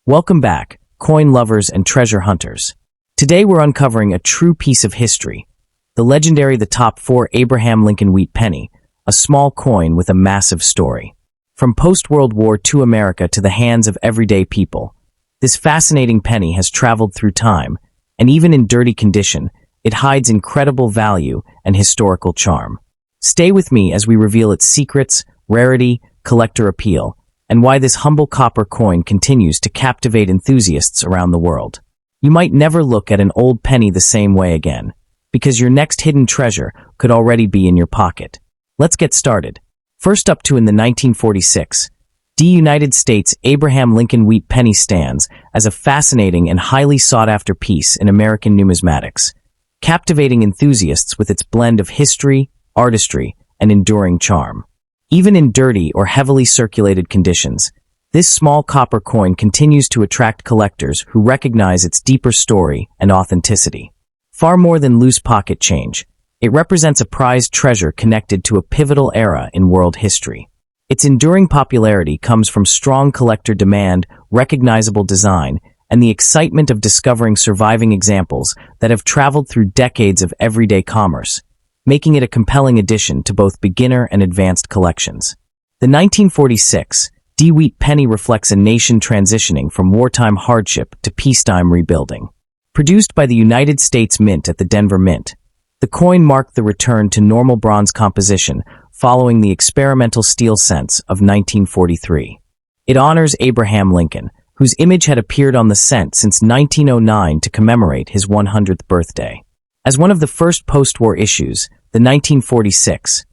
Welcome back, coin lovers and treasure hunters. Today we're uncovering a true piece of history, the top 4 Abraham Lincoln Wheat Penny, a small coin with a massive story. From post-World War II America to the hands of everyday people, this fascinating penny has traveled through time, and even in dirty condition, it hides incredible value and historical charm. Stay with me as we reveal its secrets, rarity, collector appeal, and why this humble copper coin continues to captivate enthusiasts around the world. You might never look at an old penny the same way again, because your next hidden treasure could already be in your pocket. Let's get started. First up in the 1946, United States Abraham Lincoln Wheat Penny stands as a fascinating and highly sought-after piece in American numismatics, captivating enthusiasts with its blend of history, artistry, and enduring charm. Even in dirty or heavily circulated conditions, this small copper coin continues to attract collectors who recognize its deeper story and authenticity. Far more than loose pocket change, it represents a prized treasure connected to a pivotal era in world history. Its enduring popularity comes from strong collector demand, recognizable design, and the excitement of discovering surviving examples that have traveled through decades of everyday commerce, making it a compelling addition to both beginner and advanced collections. The 1946 Wheat Penny reflects a nation transitioning from wartime hardship to peacetime rebuilding. Produced by the United States Mint at the Denver Mint, the coin marked the return to normal bronze composition following the experimental steel cents of 1943. It honors Abraham Lincoln, whose image had appeared on the cent since 1909 to commemorate his 100th birthday. As one of the first post-war issues, the 1946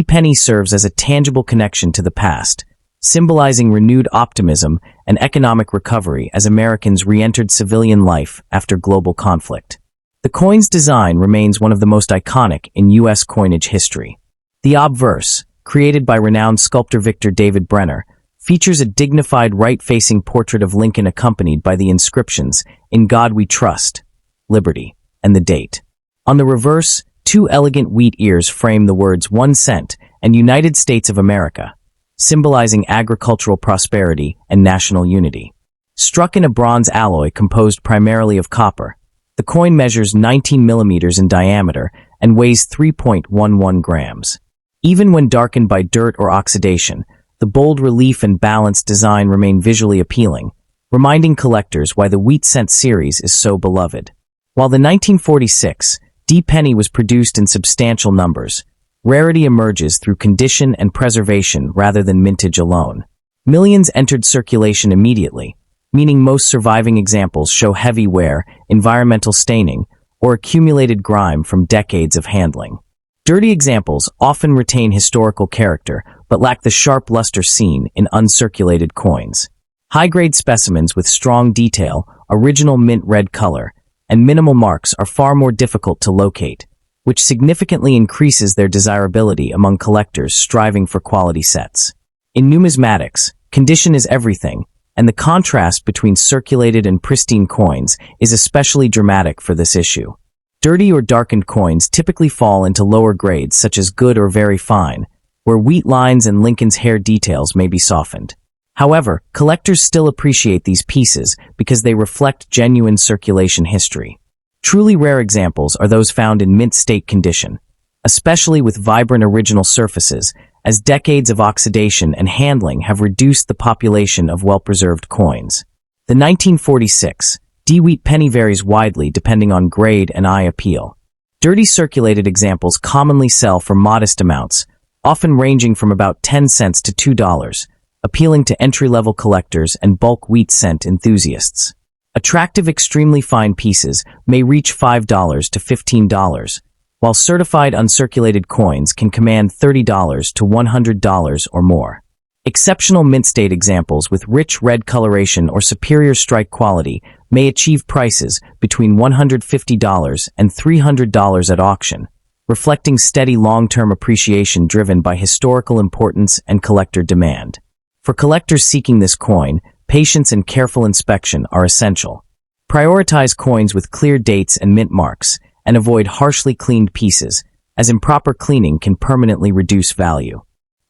Penny serves as a tangible connection to the past, symbolizing renewed optimism and economic recovery as Americans re-entered civilian life after global conflict. The coin's design remains one of the most iconic in U.S. coinage history. The obverse, created by renowned sculptor Victor David Brenner, features a dignified right-facing portrait of Lincoln accompanied by the inscriptions, "In God We Trust," "Liberty," and the date. On the reverse, 2 elegant wheat ears frame the words 1 cent and United States of America, symbolizing agricultural prosperity and national unity. Struck in a bronze alloy composed primarily of copper, the coin measures 19 millimeters in diameter and weighs 3.11 grams. Even when darkened by dirt or oxidation, the bold relief and balanced design remain visually appealing, reminding collectors why the wheat cent series is so beloved. While the 1946 penny was produced in substantial numbers, rarity emerges through condition and preservation rather than mintage alone. Millions entered circulation immediately, meaning most surviving examples show heavy wear, environmental staining, or accumulated grime from decades of handling. Dirty examples often retain historical character but lack the sharp luster seen in uncirculated coins. High-grade specimens with strong detail, original mint red color, and minimal marks are far more difficult to locate, which significantly increases their desirability among collectors striving for quality sets. In numismatics, condition is everything, and the contrast between circulated and pristine coins is especially dramatic for this issue. Dirty or darkened coins typically fall into lower grades such as good or very fine, where wheat lines and Lincoln's hair details may be softened. However, collectors still appreciate these pieces because they reflect genuine circulation history. Truly rare examples are those found in mint state condition, especially with vibrant original surfaces, as decades of oxidation and handling have reduced the population of well-preserved coins. The 1946 Wheat Penny varies widely depending on grade and eye appeal. Dirty circulated examples commonly sell for modest amounts, often ranging from about 10 cents to $2, appealing to entry-level collectors and bulk wheat cent enthusiasts. Attractive extremely fine pieces may reach $5 to $15, while certified uncirculated coins can command $30 to $100 or more. Exceptional mint state examples with rich red coloration or superior strike quality may achieve prices between $150 and $300 at auction, reflecting steady long-term appreciation driven by historical importance and collector demand. For collectors seeking this coin, patience and careful inspection are essential. Prioritize coins with clear dates and mint marks, and avoid harshly cleaned pieces, as improper cleaning can permanently reduce value.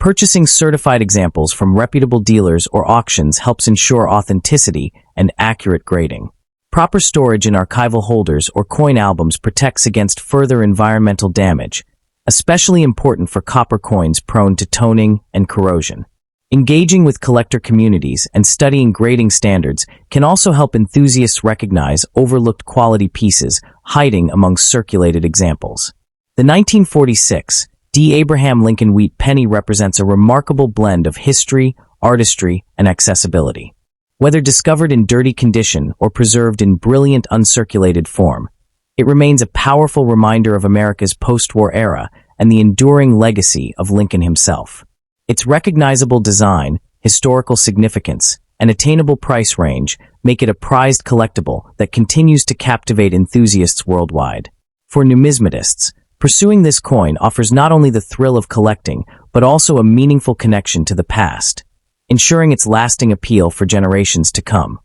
Purchasing certified examples from reputable dealers or auctions helps ensure authenticity and accurate grading. Proper storage in archival holders or coin albums protects against further environmental damage, especially important for copper coins prone to toning and corrosion. Engaging with collector communities and studying grading standards can also help enthusiasts recognize overlooked quality pieces hiding among circulated examples. The 1946 D. Abraham Lincoln Wheat Penny represents a remarkable blend of history, artistry, and accessibility. Whether discovered in dirty condition or preserved in brilliant uncirculated form, it remains a powerful reminder of America's post-war era and the enduring legacy of Lincoln himself. Its recognizable design, historical significance, and attainable price range make it a prized collectible that continues to captivate enthusiasts worldwide. For numismatists, pursuing this coin offers not only the thrill of collecting, but also a meaningful connection to the past, ensuring its lasting appeal for generations to come.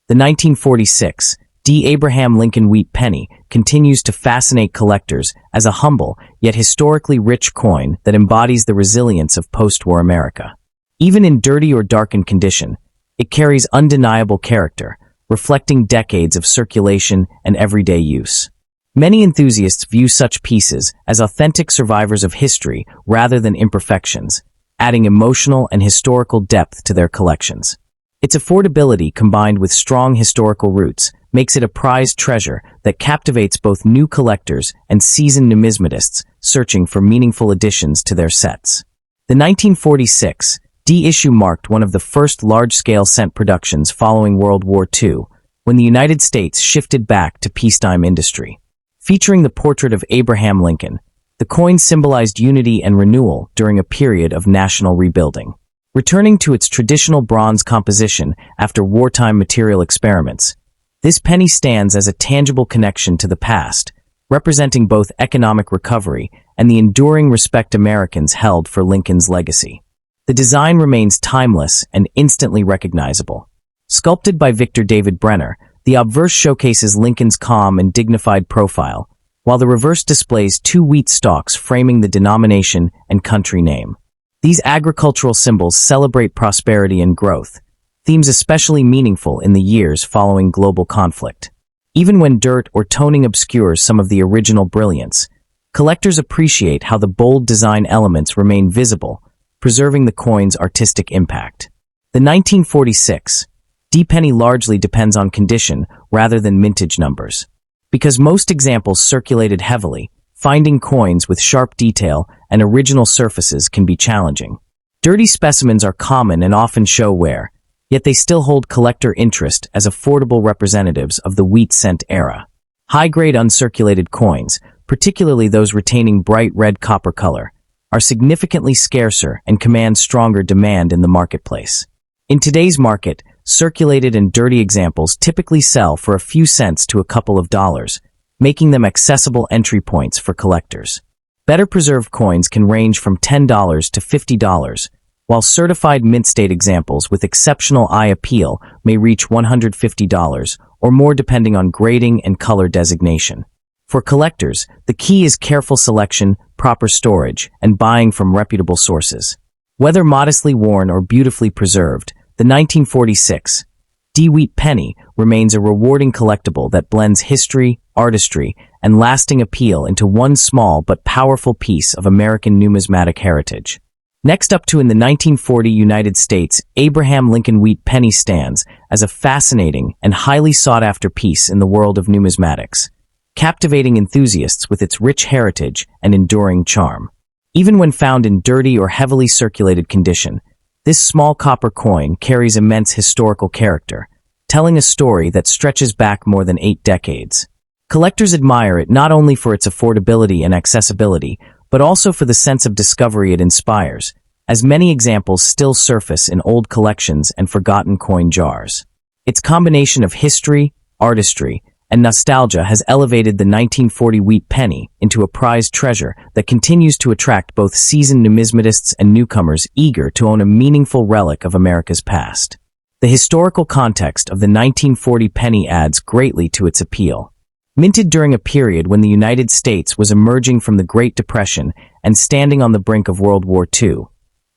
The 1946 D. Abraham Lincoln Wheat Penny continues to fascinate collectors as a humble yet historically rich coin that embodies the resilience of post-war America. Even in dirty or darkened condition, it carries undeniable character, reflecting decades of circulation and everyday use. Many enthusiasts view such pieces as authentic survivors of history rather than imperfections, adding emotional and historical depth to their collections. Its affordability combined with strong historical roots makes it a prized treasure that captivates both new collectors and seasoned numismatists searching for meaningful additions to their sets. The 1946 D issue marked one of the first large-scale cent productions following World War II, when the United States shifted back to peacetime industry. Featuring the portrait of Abraham Lincoln, the coin symbolized unity and renewal during a period of national rebuilding. Returning to its traditional bronze composition after wartime material experiments, this penny stands as a tangible connection to the past, representing both economic recovery and the enduring respect Americans held for Lincoln's legacy. The design remains timeless and instantly recognizable. Sculpted by Victor David Brenner, the obverse showcases Lincoln's calm and dignified profile, while the reverse displays two wheat stalks framing the denomination and country name. These agricultural symbols celebrate prosperity and growth, themes especially meaningful in the years following global conflict. Even when dirt or toning obscures some of the original brilliance, collectors appreciate how the bold design elements remain visible, preserving the coin's artistic impact. The 1946 D penny largely depends on condition rather than mintage numbers. Because most examples circulated heavily, finding coins with sharp detail and original surfaces can be challenging. Dirty specimens are common and often show wear, yet they still hold collector interest as affordable representatives of the wheat cent era. High-grade uncirculated coins, particularly those retaining bright red copper color, are significantly scarcer and command stronger demand in the marketplace. In today's market, circulated and dirty examples typically sell for a few cents to a couple of dollars, making them accessible entry points for collectors. Better preserved coins can range from $10 to $50, while certified mint-state examples with exceptional eye appeal may reach $150 or more depending on grading and color designation. For collectors, the key is careful selection, proper storage, and buying from reputable sources. Whether modestly worn or beautifully preserved, the 1946 D. Wheat Penny remains a rewarding collectible that blends history, artistry, and lasting appeal into one small but powerful piece of American numismatic heritage. Next up in the 1940 United States, Abraham Lincoln Wheat Penny stands as a fascinating and highly sought-after piece in the world of numismatics, captivating enthusiasts with its rich heritage and enduring charm. Even when found in dirty or heavily circulated condition, this small copper coin carries immense historical character, telling a story that stretches back more than 8 decades. Collectors admire it not only for its affordability and accessibility, but also for the sense of discovery it inspires, as many examples still surface in old collections and forgotten coin jars. Its combination of history, artistry, and nostalgia has elevated the 1940 Wheat Penny into a prized treasure that continues to attract both seasoned numismatists and newcomers eager to own a meaningful relic of America's past. The historical context of the 1940 penny adds greatly to its appeal. Minted during a period when the United States was emerging from the Great Depression and standing on the brink of World War II,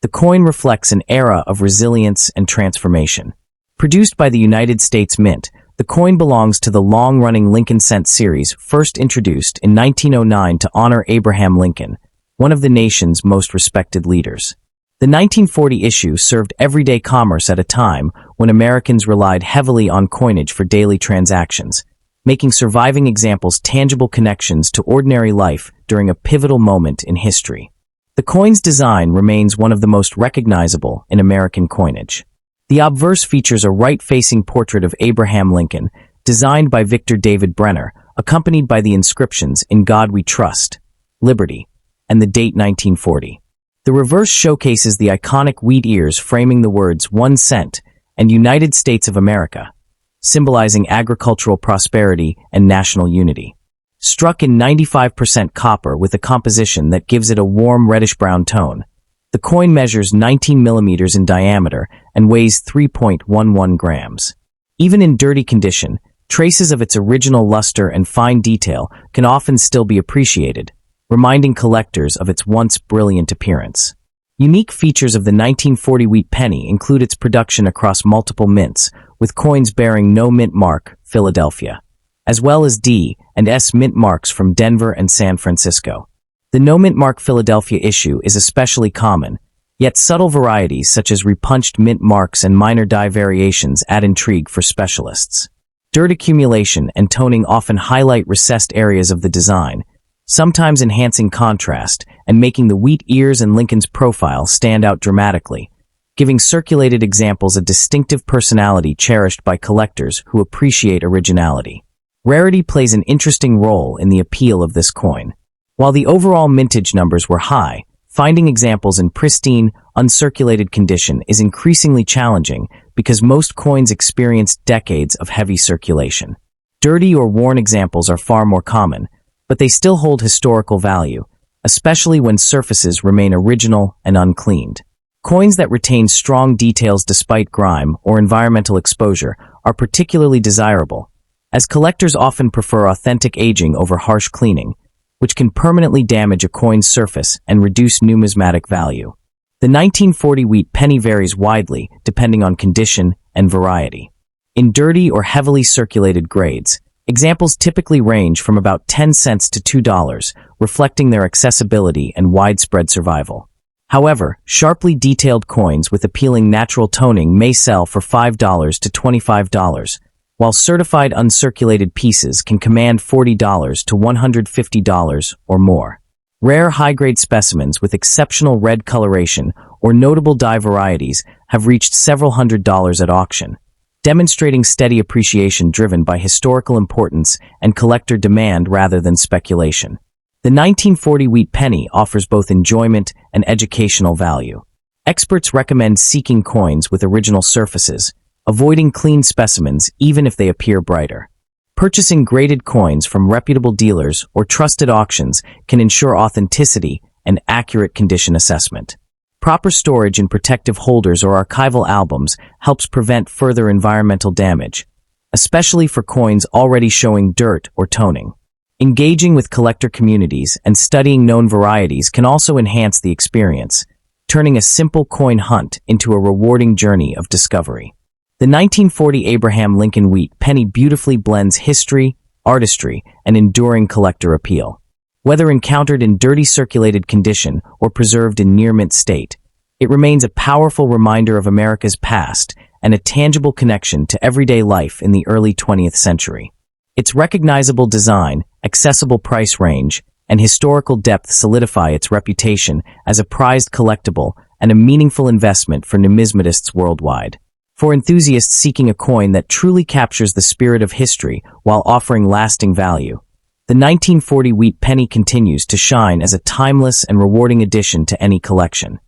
The coin reflects an era of resilience and transformation. Produced by the United States Mint, the coin belongs to the long-running Lincoln Cent series, first introduced in 1909 to honor Abraham Lincoln, one of the nation's most respected leaders. The 1940 issue served everyday commerce at a time when Americans relied heavily on coinage for daily transactions, making surviving examples tangible connections to ordinary life during a pivotal moment in history. The coin's design remains one of the most recognizable in American coinage. The obverse features a right-facing portrait of Abraham Lincoln, designed by Victor David Brenner, accompanied by the inscriptions "In God We Trust," "Liberty," and the date 1940. The reverse showcases the iconic wheat ears framing the words 1 cent and United States of America, symbolizing agricultural prosperity and national unity. Struck in 95% copper with a composition that gives it a warm reddish-brown tone, the coin measures 19 millimeters in diameter and weighs 3.11 grams. Even in dirty condition, traces of its original luster and fine detail can often still be appreciated, reminding collectors of its once brilliant appearance. Unique features of the 1940 Wheat Penny include its production across multiple mints, with coins bearing no mint mark, Philadelphia, as well as D and S mint marks from Denver and San Francisco. The no mint mark Philadelphia issue is especially common, yet subtle varieties such as repunched mint marks and minor die variations add intrigue for specialists. Dirt accumulation and toning often highlight recessed areas of the design, sometimes enhancing contrast and making the wheat ears and Lincoln's profile stand out dramatically, giving circulated examples a distinctive personality cherished by collectors who appreciate originality. Rarity plays an interesting role in the appeal of this coin. While the overall mintage numbers were high, finding examples in pristine, uncirculated condition is increasingly challenging because most coins experienced decades of heavy circulation. Dirty or worn examples are far more common, but they still hold historical value, especially when surfaces remain original and uncleaned. Coins that retain strong details despite grime or environmental exposure are particularly desirable, as collectors often prefer authentic aging over harsh cleaning, which can permanently damage a coin's surface and reduce numismatic value. The 1940 Wheat Penny varies widely depending on condition and variety. In dirty or heavily circulated grades, examples typically range from about 10 cents to $2, reflecting their accessibility and widespread survival. However, sharply detailed coins with appealing natural toning may sell for $5 to $25, while certified uncirculated pieces can command $40 to $150 or more. Rare high-grade specimens with exceptional red coloration or notable die varieties have reached several $100s at auction, demonstrating steady appreciation driven by historical importance and collector demand rather than speculation. The 1940 Wheat Penny offers both enjoyment and educational value. Experts recommend seeking coins with original surfaces, avoiding clean specimens even if they appear brighter. Purchasing graded coins from reputable dealers or trusted auctions can ensure authenticity and accurate condition assessment. Proper storage in protective holders or archival albums helps prevent further environmental damage, especially for coins already showing dirt or toning. Engaging with collector communities and studying known varieties can also enhance the experience, turning a simple coin hunt into a rewarding journey of discovery. The 1940 Abraham Lincoln Wheat Penny beautifully blends history, artistry, and enduring collector appeal. Whether encountered in dirty circulated condition or preserved in near-mint state, it remains a powerful reminder of America's past and a tangible connection to everyday life in the early 20th century. Its recognizable design, accessible price range, and historical depth solidify its reputation as a prized collectible and a meaningful investment for numismatists worldwide. For enthusiasts seeking a coin that truly captures the spirit of history while offering lasting value, the 1940 Wheat Penny continues to shine as a timeless and rewarding addition to any collection.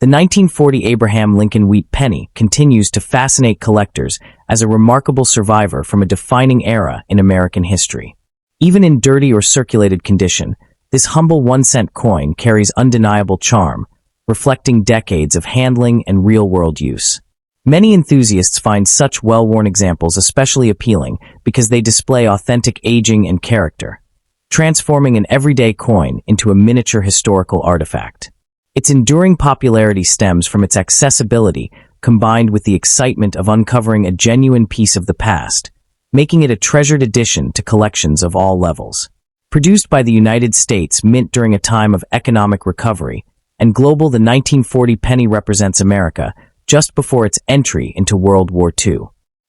The 1940 Abraham Lincoln Wheat Penny continues to fascinate collectors as a remarkable survivor from a defining era in American history. Even in dirty or circulated condition, this humble 1-cent coin carries undeniable charm, reflecting decades of handling and real-world use. Many enthusiasts find such well-worn examples especially appealing because they display authentic aging and character, transforming an everyday coin into a miniature historical artifact. Its enduring popularity stems from its accessibility combined with the excitement of uncovering a genuine piece of the past, making it a treasured addition to collections of all levels. Produced by the United States Mint during a time of economic recovery, and global, the 1940 penny represents America just before its entry into World War II.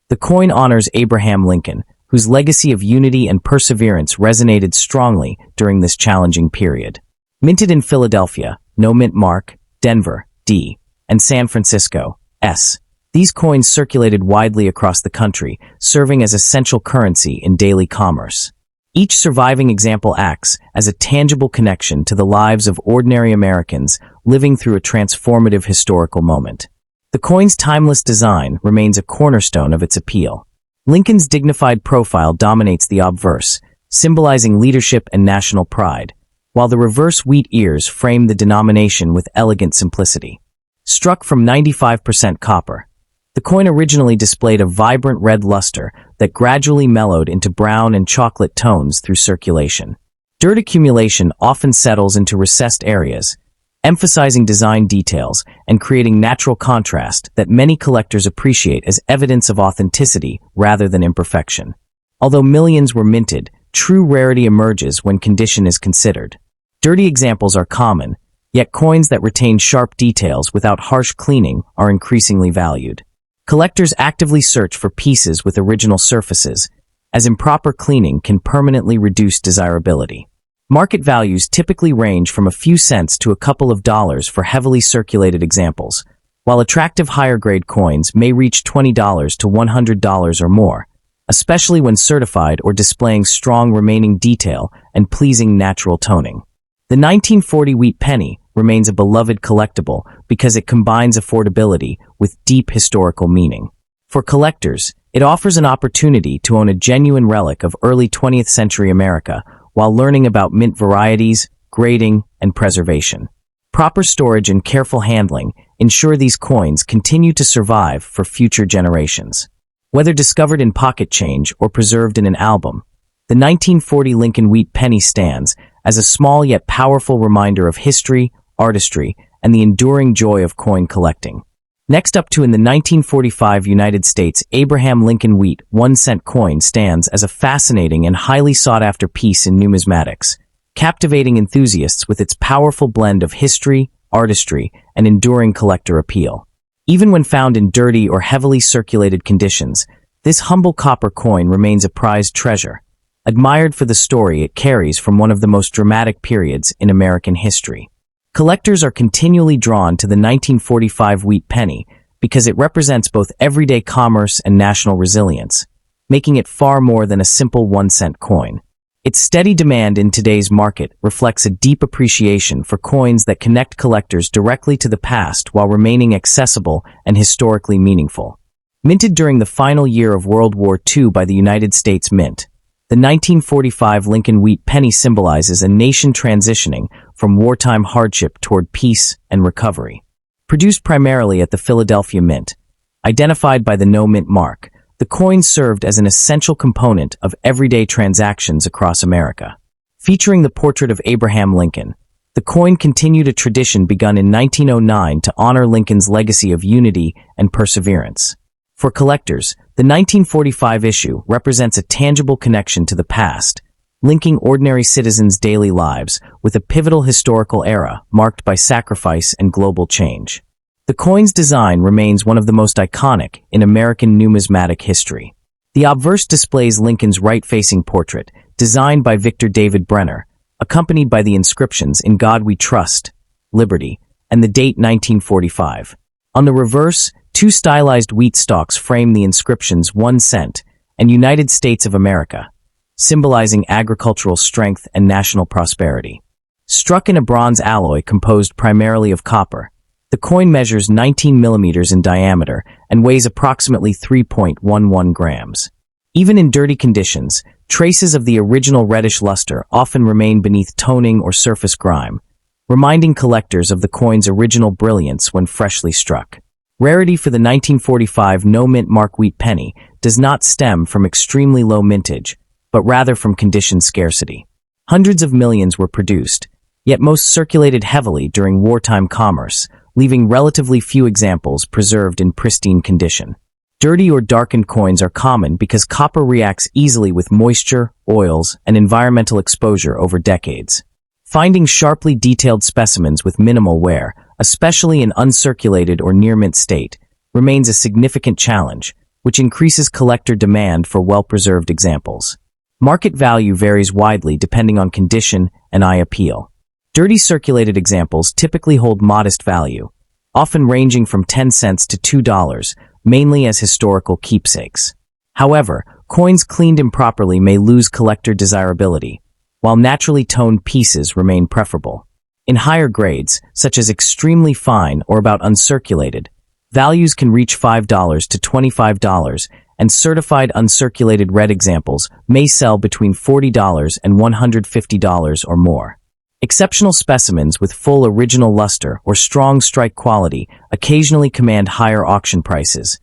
The coin honors Abraham Lincoln, whose legacy of unity and perseverance resonated strongly during this challenging period. Minted in Philadelphia, no mint mark, Denver, D, and San Francisco, S. These coins circulated widely across the country, serving as essential currency in daily commerce. Each surviving example acts as a tangible connection to the lives of ordinary Americans living through a transformative historical moment. The coin's timeless design remains a cornerstone of its appeal. Lincoln's dignified profile dominates the obverse, symbolizing leadership and national pride, while the reverse wheat ears frame the denomination with elegant simplicity. Struck from 95% copper, the coin originally displayed a vibrant red luster that gradually mellowed into brown and chocolate tones through circulation. Dirt accumulation often settles into recessed areas, emphasizing design details and creating natural contrast that many collectors appreciate as evidence of authenticity rather than imperfection. Although millions were minted, true rarity emerges when condition is considered. Dirty examples are common, yet coins that retain sharp details without harsh cleaning are increasingly valued. Collectors actively search for pieces with original surfaces, as improper cleaning can permanently reduce desirability. Market values typically range from a few cents to a couple of dollars for heavily circulated examples, while attractive higher-grade coins may reach $20 to $100 or more, especially when certified or displaying strong remaining detail and pleasing natural toning. The 1940 Wheat Penny remains a beloved collectible because it combines affordability with deep historical meaning. For collectors, it offers an opportunity to own a genuine relic of early 20th century America while learning about mint varieties, grading, and preservation. Proper storage and careful handling ensure these coins continue to survive for future generations. Whether discovered in pocket change or preserved in an album, the 1940 Lincoln Wheat Penny stands as a small yet powerful reminder of history, artistry, and the enduring joy of coin collecting. Next up, in the 1945 United States, Abraham Lincoln Wheat 1-cent coin stands as a fascinating and highly sought-after piece in numismatics, captivating enthusiasts with its powerful blend of history, artistry, and enduring collector appeal. Even when found in dirty or heavily circulated conditions, this humble copper coin remains a prized treasure, admired for the story it carries from one of the most dramatic periods in American history. Collectors are continually drawn to the 1945 Wheat Penny because it represents both everyday commerce and national resilience, making it far more than a simple 1-cent coin. Its steady demand in today's market reflects a deep appreciation for coins that connect collectors directly to the past while remaining accessible and historically meaningful. Minted during the final year of World War II by the United States Mint, the 1945 Lincoln Wheat Penny symbolizes a nation transitioning from wartime hardship toward peace and recovery. Produced primarily at the Philadelphia Mint, identified by the no mint mark, the coin served as an essential component of everyday transactions across America. Featuring the portrait of Abraham Lincoln, the coin continued a tradition begun in 1909 to honor Lincoln's legacy of unity and perseverance. For collectors, the 1945 issue represents a tangible connection to the past, linking ordinary citizens' daily lives with a pivotal historical era marked by sacrifice and global change. The coin's design remains one of the most iconic in American numismatic history. The obverse displays Lincoln's right-facing portrait, designed by Victor David Brenner, accompanied by the inscriptions "In God We Trust," "Liberty," and the date 1945. On the reverse, two stylized wheat stalks frame the inscriptions 1 cent and United States of America, symbolizing agricultural strength and national prosperity. Struck in a bronze alloy composed primarily of copper, the coin measures 19 millimeters in diameter and weighs approximately 3.11 grams. Even in dirty conditions, traces of the original reddish luster often remain beneath toning or surface grime, reminding collectors of the coin's original brilliance when freshly struck. Rarity for the 1945 no-mint mark Wheat Penny does not stem from extremely low mintage, but rather from condition scarcity. Hundreds of millions were produced, yet most circulated heavily during wartime commerce, leaving relatively few examples preserved in pristine condition. Dirty or darkened coins are common because copper reacts easily with moisture, oils, and environmental exposure over decades. Finding sharply detailed specimens with minimal wear, especially in uncirculated or near-mint state, remains a significant challenge, which increases collector demand for well-preserved examples. Market value varies widely depending on condition and eye appeal. Dirty circulated examples typically hold modest value, often ranging from 10 cents to $2, mainly as historical keepsakes. However, coins cleaned improperly may lose collector desirability, while naturally toned pieces remain preferable. In higher grades, such as extremely fine or about uncirculated, values can reach $5 to $25, and certified uncirculated red examples may sell between $40 and $150 or more. Exceptional specimens with full original luster or strong strike quality occasionally command higher auction prices,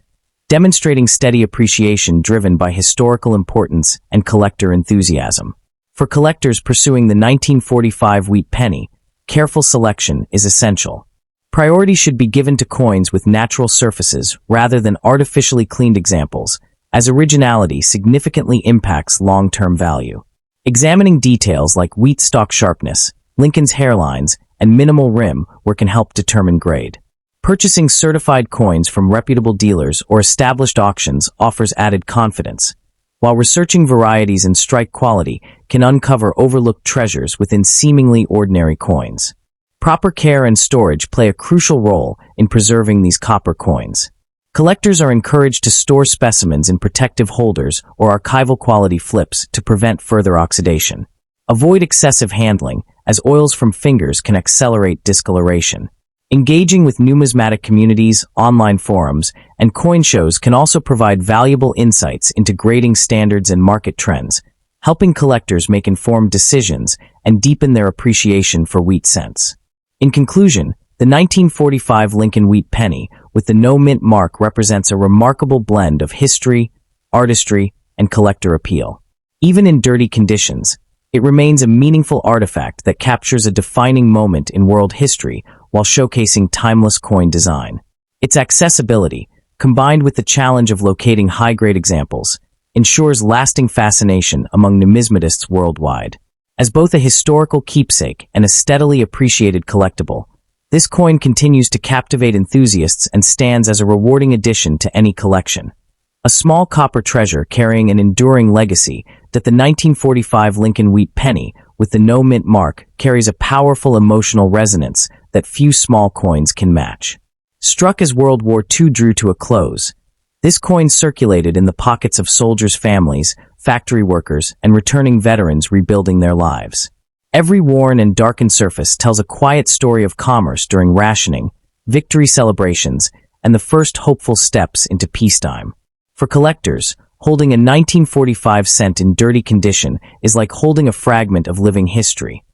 demonstrating steady appreciation driven by historical importance and collector enthusiasm. For collectors pursuing the 1945 Wheat Penny, careful selection is essential. Priority should be given to coins with natural surfaces rather than artificially cleaned examples, as originality significantly impacts long-term value. Examining details like wheat stalk sharpness, Lincoln's hairlines, and minimal rim work can help determine grade. Purchasing certified coins from reputable dealers or established auctions offers added confidence, while researching varieties and strike quality can uncover overlooked treasures within seemingly ordinary coins. Proper care and storage play a crucial role in preserving these copper coins. Collectors are encouraged to store specimens in protective holders or archival quality flips to prevent further oxidation. Avoid excessive handling, as oils from fingers can accelerate discoloration. Engaging with numismatic communities, online forums, and coin shows can also provide valuable insights into grading standards and market trends, helping collectors make informed decisions and deepen their appreciation for wheat cents. In conclusion, the 1945 Lincoln Wheat Penny with the no mint mark represents a remarkable blend of history, artistry, and collector appeal. Even in dirty conditions, it remains a meaningful artifact that captures a defining moment in world history while showcasing timeless coin design. Its accessibility, combined with the challenge of locating high-grade examples, ensures lasting fascination among numismatists worldwide. As both a historical keepsake and a steadily appreciated collectible, this coin continues to captivate enthusiasts and stands as a rewarding addition to any collection. A small copper treasure carrying an enduring legacy that the 1945 Lincoln Wheat Penny with the no mint mark carries a powerful emotional resonance that few small coins can match. Struck as World War II drew to a close, this coin circulated in the pockets of soldiers' families, factory workers, and returning veterans rebuilding their lives. Every worn and darkened surface tells a quiet story of commerce during rationing, victory celebrations, and the first hopeful steps into peacetime. For collectors, holding a 1945 cent in dirty condition is like holding a fragment of living history,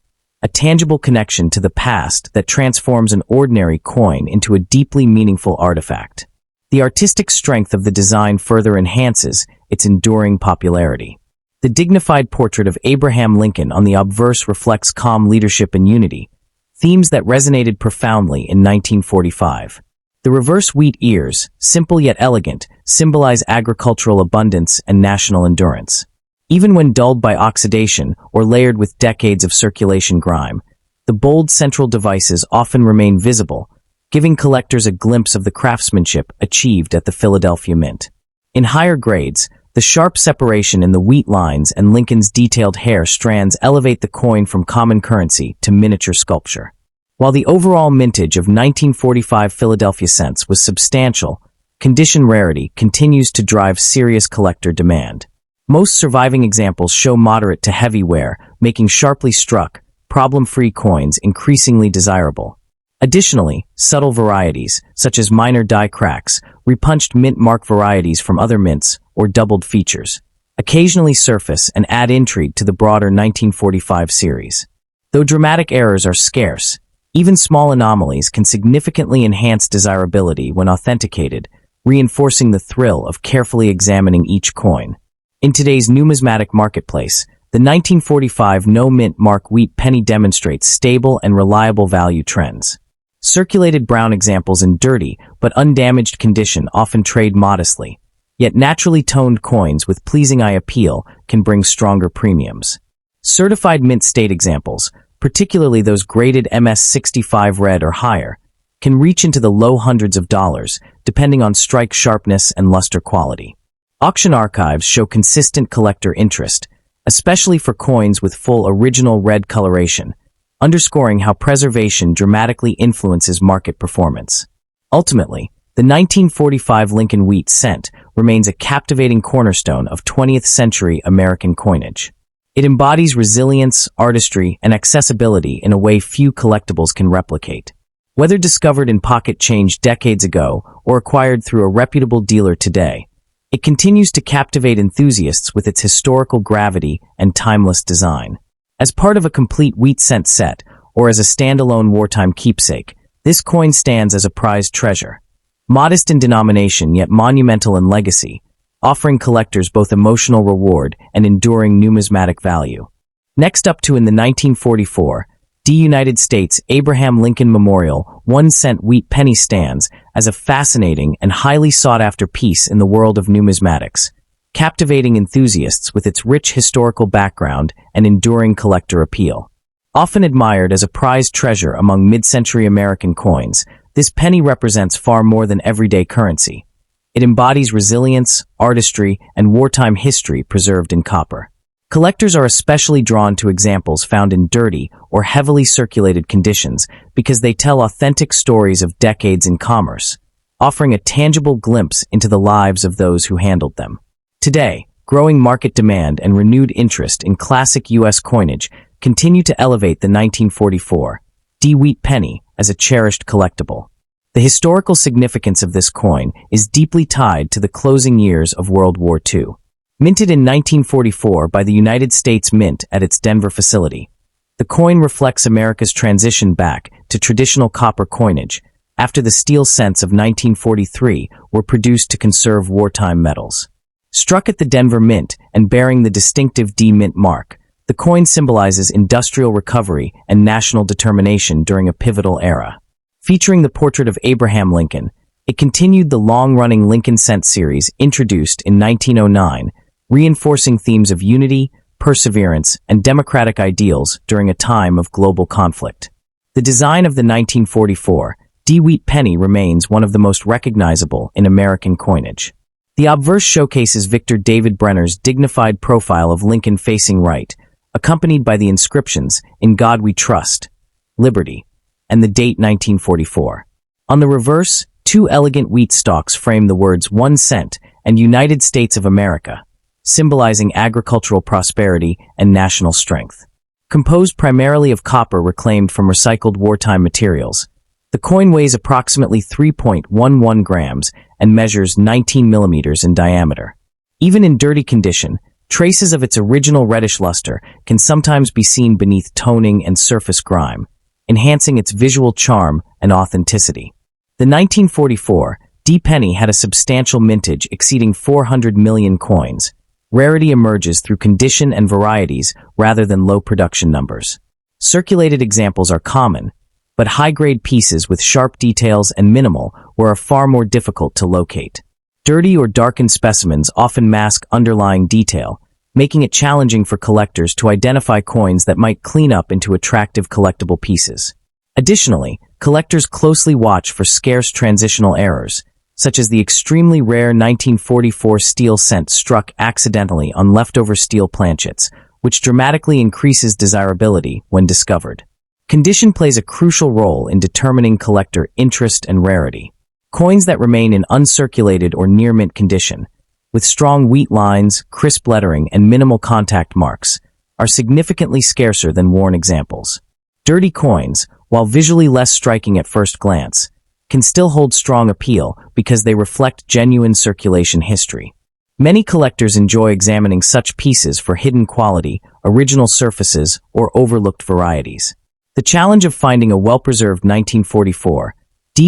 a tangible connection to the past that transforms an ordinary coin into a deeply meaningful artifact. The artistic strength of the design further enhances its enduring popularity. The dignified portrait of Abraham Lincoln on the obverse reflects calm leadership and unity, themes that resonated profoundly in 1945. The reverse wheat ears, simple yet elegant, symbolize agricultural abundance and national endurance. Even when dulled by oxidation or layered with decades of circulation grime, the bold central devices often remain visible, giving collectors a glimpse of the craftsmanship achieved at the Philadelphia Mint. In higher grades, the sharp separation in the wheat lines and Lincoln's detailed hair strands elevate the coin from common currency to miniature sculpture. While the overall mintage of 1945 Philadelphia cents was substantial, condition rarity continues to drive serious collector demand. Most surviving examples show moderate to heavy wear, making sharply struck, problem-free coins increasingly desirable. Additionally, subtle varieties, such as minor die cracks, repunched mint mark varieties from other mints, or doubled features, occasionally surface and add intrigue to the broader 1945 series. Though dramatic errors are scarce, even small anomalies can significantly enhance desirability when authenticated, reinforcing the thrill of carefully examining each coin. In today's numismatic marketplace, The 1945 no-mint mark wheat penny demonstrates stable and reliable value trends. Circulated brown examples in dirty but undamaged condition often trade modestly, yet naturally toned coins with pleasing eye appeal can bring stronger premiums. Certified mint state examples, particularly those graded MS65 red or higher, can reach into the low hundreds of dollars, depending on strike sharpness and luster quality. Auction archives show consistent collector interest, especially for coins with full original red coloration, underscoring how preservation dramatically influences market performance. Ultimately, the 1945 Lincoln Wheat cent remains a captivating cornerstone of 20th century American coinage. It embodies resilience, artistry, and accessibility in a way few collectibles can replicate. Whether discovered in pocket change decades ago or acquired through a reputable dealer today, it continues to captivate enthusiasts with its historical gravity and timeless design. As part of a complete wheat cent set, or as a standalone wartime keepsake, this coin stands as a prized treasure. Modest in denomination yet monumental in legacy, offering collectors both emotional reward and enduring numismatic value. Next up in the 1944 United States Abraham Lincoln Memorial 1-cent wheat penny stands as a fascinating and highly sought-after piece in the world of numismatics, captivating enthusiasts with its rich historical background and enduring collector appeal. Often admired as a prized treasure among mid-century American coins, this penny represents far more than everyday currency. It embodies resilience, artistry, and wartime history preserved in copper. Collectors are especially drawn to examples found in dirty or heavily circulated conditions because they tell authentic stories of decades in commerce, offering a tangible glimpse into the lives of those who handled them. Today, growing market demand and renewed interest in classic U.S. coinage continue to elevate the 1944 wheat penny as a cherished collectible. The historical significance of this coin is deeply tied to the closing years of World War II. Minted in 1944 by the United States Mint at its Denver facility, the coin reflects America's transition back to traditional copper coinage after the steel cents of 1943 were produced to conserve wartime metals. Struck at the Denver Mint and bearing the distinctive D Mint mark, the coin symbolizes industrial recovery and national determination during a pivotal era. Featuring the portrait of Abraham Lincoln, it continued the long-running Lincoln Cent series introduced in 1909, reinforcing themes of unity, perseverance, and democratic ideals during a time of global conflict. The design of the 1944 wheat penny remains one of the most recognizable in American coinage. The obverse showcases Victor David Brenner's dignified profile of Lincoln facing right, accompanied by the inscriptions, "In God We Trust," "Liberty," and the date 1944. On the reverse, two elegant wheat stalks frame the words 1 cent and United States of America, symbolizing agricultural prosperity and national strength. Composed primarily of copper reclaimed from recycled wartime materials, the coin weighs approximately 3.11 grams and measures 19 millimeters in diameter. Even in dirty condition, traces of its original reddish luster can sometimes be seen beneath toning and surface grime, enhancing its visual charm and authenticity. The 1944 penny had a substantial mintage exceeding 400 million coins. Rarity emerges through condition and varieties rather than low production numbers. Circulated examples are common, but high-grade pieces with sharp details and minimal are far more difficult to locate. Dirty or darkened specimens often mask underlying detail, making it challenging for collectors to identify coins that might clean up into attractive collectible pieces. Additionally, collectors closely watch for scarce transitional errors, such as the extremely rare 1944 steel cent struck accidentally on leftover steel planchets, which dramatically increases desirability when discovered. Condition plays a crucial role in determining collector interest and rarity. Coins that remain in uncirculated or near-mint condition, with strong wheat lines, crisp lettering, and minimal contact marks, are significantly scarcer than worn examples. Dirty coins, while visually less striking at first glance, can still hold strong appeal because they reflect genuine circulation history. Many collectors enjoy examining such pieces for hidden quality, original surfaces, or overlooked varieties. The challenge of finding a well-preserved 1944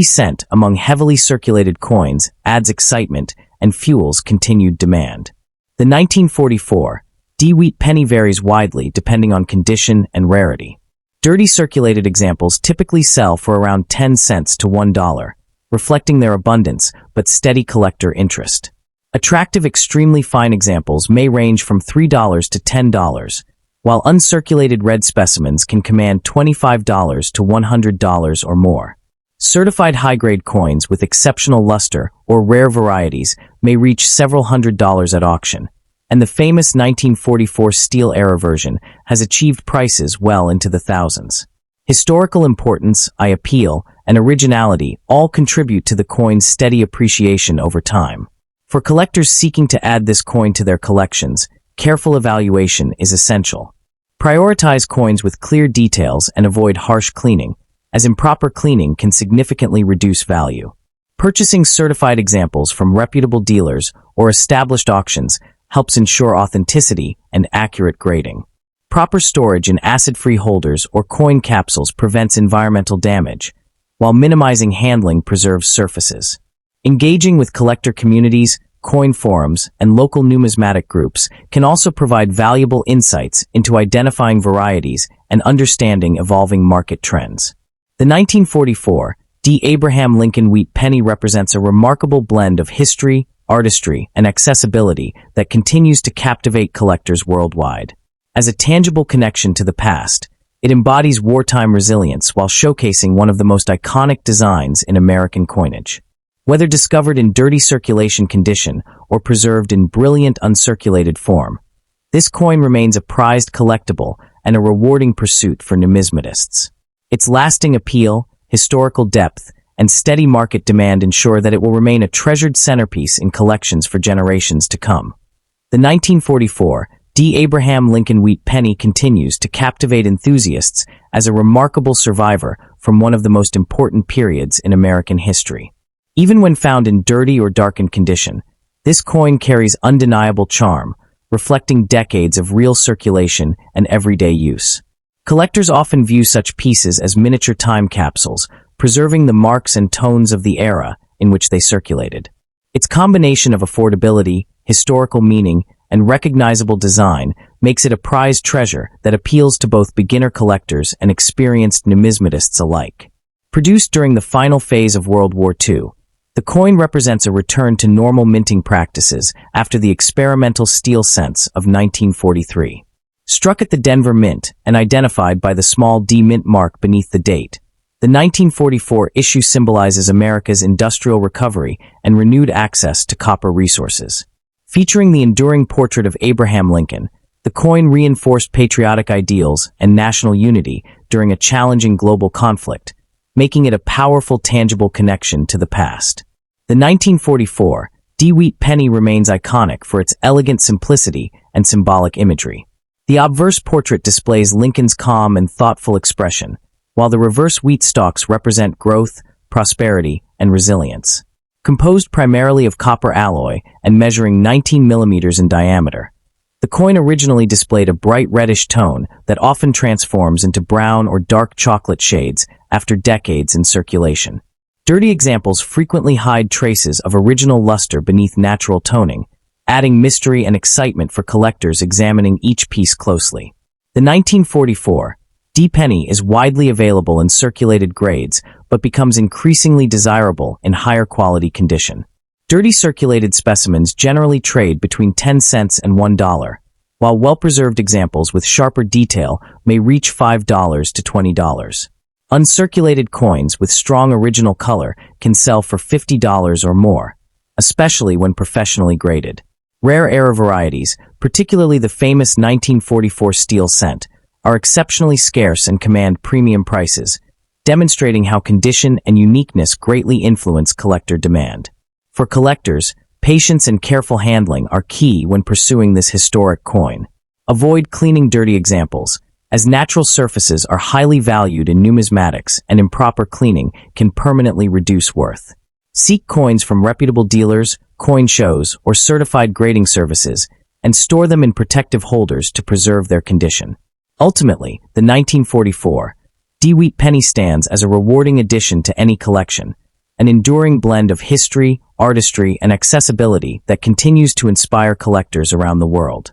cent among heavily circulated coins adds excitement and fuels continued demand. The 1944 Wheat penny varies widely depending on condition and rarity. Dirty circulated examples typically sell for around 10 cents to $1, reflecting their abundance but steady collector interest. Attractive extremely fine examples may range from $3 to $10, while uncirculated red specimens can command $25 to $100 or more. Certified high-grade coins with exceptional luster or rare varieties may reach several $100s at auction, and the famous 1944 steel-era version has achieved prices well into the thousands. Historical importance, appeal, and originality all contribute to the coin's steady appreciation over time. For collectors seeking to add this coin to their collections, careful evaluation is essential. Prioritize coins with clear details and avoid harsh cleaning, as improper cleaning can significantly reduce value. Purchasing certified examples from reputable dealers or established auctions helps ensure authenticity and accurate grading. Proper storage in acid-free holders or coin capsules prevents environmental damage, while minimizing handling preserves surfaces. Engaging with collector communities, coin forums, and local numismatic groups can also provide valuable insights into identifying varieties and understanding evolving market trends. The 1944 Abraham Lincoln Wheat Penny represents a remarkable blend of history, artistry, and accessibility that continues to captivate collectors worldwide. As a tangible connection to the past, it embodies wartime resilience while showcasing one of the most iconic designs in American coinage. Whether discovered in dirty circulation condition or preserved in brilliant uncirculated form, this coin remains a prized collectible and a rewarding pursuit for numismatists. Its lasting appeal, historical depth, and steady market demand ensure that it will remain a treasured centerpiece in collections for generations to come. The 1944 Abraham Lincoln Wheat Penny continues to captivate enthusiasts as a remarkable survivor from one of the most important periods in American history. Even when found in dirty or darkened condition, this coin carries undeniable charm, reflecting decades of real circulation and everyday use. Collectors often view such pieces as miniature time capsules, preserving the marks and tones of the era in which they circulated. Its combination of affordability, historical meaning, and recognizable design makes it a prized treasure that appeals to both beginner collectors and experienced numismatists alike. Produced during the final phase of World War II, the coin represents a return to normal minting practices after the experimental steel cents of 1943. Struck at the Denver Mint and identified by the small D mint mark beneath the date, the 1944 issue symbolizes America's industrial recovery and renewed access to copper resources. Featuring the enduring portrait of Abraham Lincoln, the coin reinforced patriotic ideals and national unity during a challenging global conflict, making it a powerful, tangible connection to the past. The 1944 Wheat Penny remains iconic for its elegant simplicity and symbolic imagery. The obverse portrait displays Lincoln's calm and thoughtful expression, while the reverse wheat stalks represent growth, prosperity, and resilience. Composed primarily of copper alloy and measuring 19 millimeters in diameter, the coin originally displayed a bright reddish tone that often transforms into brown or dark chocolate shades after decades in circulation. Dirty examples frequently hide traces of original luster beneath natural toning, adding mystery and excitement for collectors examining each piece closely. The 1944 penny is widely available in circulated grades, but becomes increasingly desirable in higher quality condition. Dirty circulated specimens generally trade between 10 cents and $1, while well-preserved examples with sharper detail may reach $5 to $20. Uncirculated coins with strong original color can sell for $50 or more, especially when professionally graded. Rare era varieties, particularly the famous 1944 steel cent, are exceptionally scarce and command premium prices, demonstrating how condition and uniqueness greatly influence collector demand. For collectors, patience and careful handling are key when pursuing this historic coin. Avoid cleaning dirty examples, as natural surfaces are highly valued in numismatics and improper cleaning can permanently reduce worth. Seek coins from reputable dealers, coin shows, or certified grading services, and store them in protective holders to preserve their condition. Ultimately, the 1944 Wheat Penny stands as a rewarding addition to any collection, an enduring blend of history, artistry, and accessibility that continues to inspire collectors around the world.